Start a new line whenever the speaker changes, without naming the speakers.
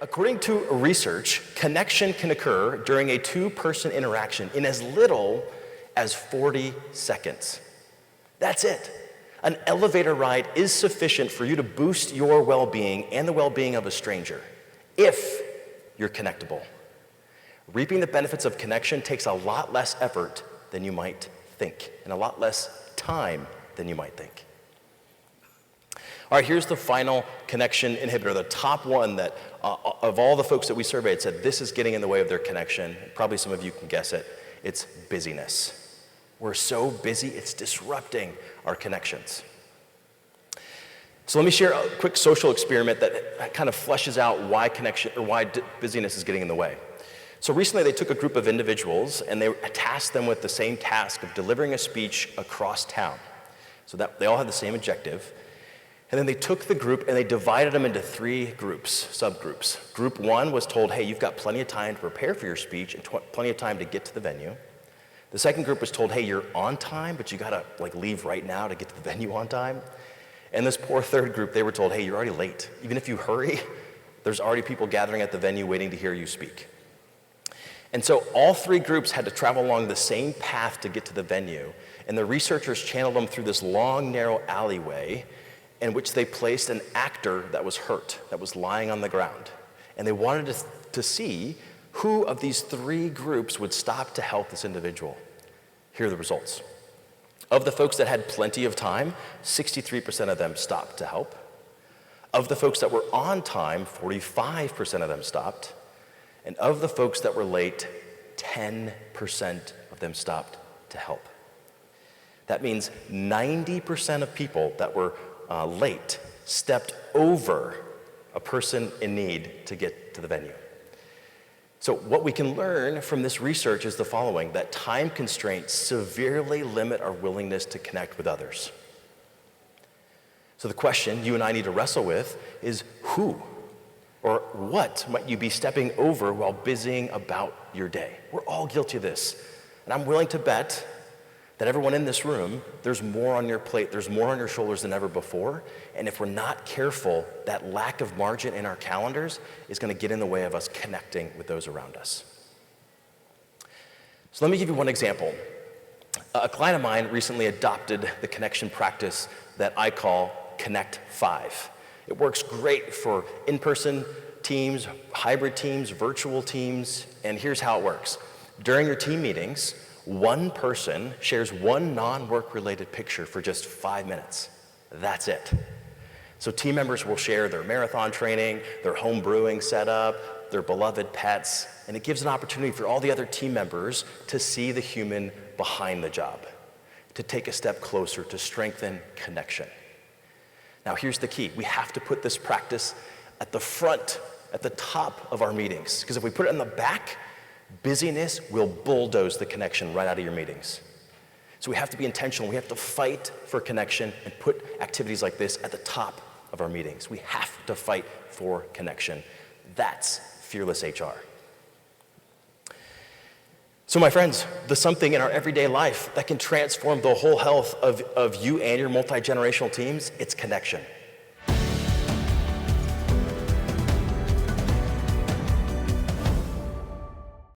According to research, connection can occur during a two-person interaction in as little as 40 seconds. That's it. An elevator ride is sufficient for you to boost your well-being and the well-being of a stranger, if you're connectable. Reaping the benefits of connection takes a lot less effort than you might think, and a lot less time than you might think. All right, here's the final connection inhibitor, the top one that, of all the folks that we surveyed, said this is getting in the way of their connection. Probably some of you can guess it. It's busyness. We're so busy, it's disrupting our connections. So let me share a quick social experiment that kind of fleshes out why busyness is getting in the way. So recently they took a group of individuals and they tasked them with the same task of delivering a speech across town. So that they all had the same objective. And then they took the group and they divided them into 3 groups, subgroups. Group 1 was told, hey, you've got plenty of time to prepare for your speech and plenty of time to get to the venue. The second group was told, hey, you're on time, but you gotta leave right now to get to the venue on time. And this poor third group, they were told, hey, you're already late. Even if you hurry, there's already people gathering at the venue waiting to hear you speak. And so all 3 groups had to travel along the same path to get to the venue. And the researchers channeled them through this long, narrow alleyway in which they placed an actor that was hurt, that was lying on the ground. And they wanted to see who of these 3 groups would stop to help this individual. Here are the results. Of the folks that had plenty of time, 63% of them stopped to help. Of the folks that were on time, 45% of them stopped. And of the folks that were late, 10% of them stopped to help. That means 90% of people that were late stepped over a person in need to get to the venue. So what we can learn from this research is the following, that time constraints severely limit our willingness to connect with others. So the question you and I need to wrestle with is who or what might you be stepping over while busying about your day? We're all guilty of this. And I'm willing to bet that everyone in this room, there's more on your plate, there's more on your shoulders than ever before. And if we're not careful, that lack of margin in our calendars is going to get in the way of us connecting with those around us. So let me give you one example. A client of mine recently adopted the connection practice that I call Connect 5. It works great for in-person teams, hybrid teams, virtual teams, and here's how it works. During your team meetings, one person shares one non-work related picture for just 5 minutes. That's it. So team members will share their marathon training, their home brewing setup, their beloved pets, and it gives an opportunity for all the other team members to see the human behind the job, to take a step closer to strengthen connection. Now here's the key. We have to put this practice at the front, at the top of our meetings, because if we put it in the back, busyness will bulldoze the connection right out of your meetings. So we have to be intentional. We have to fight for connection and put activities like this at the top of our meetings. We have to fight for connection. That's fearless HR. So my friends, the something in our everyday life that can transform the whole health of you and your multi-generational teams, it's connection.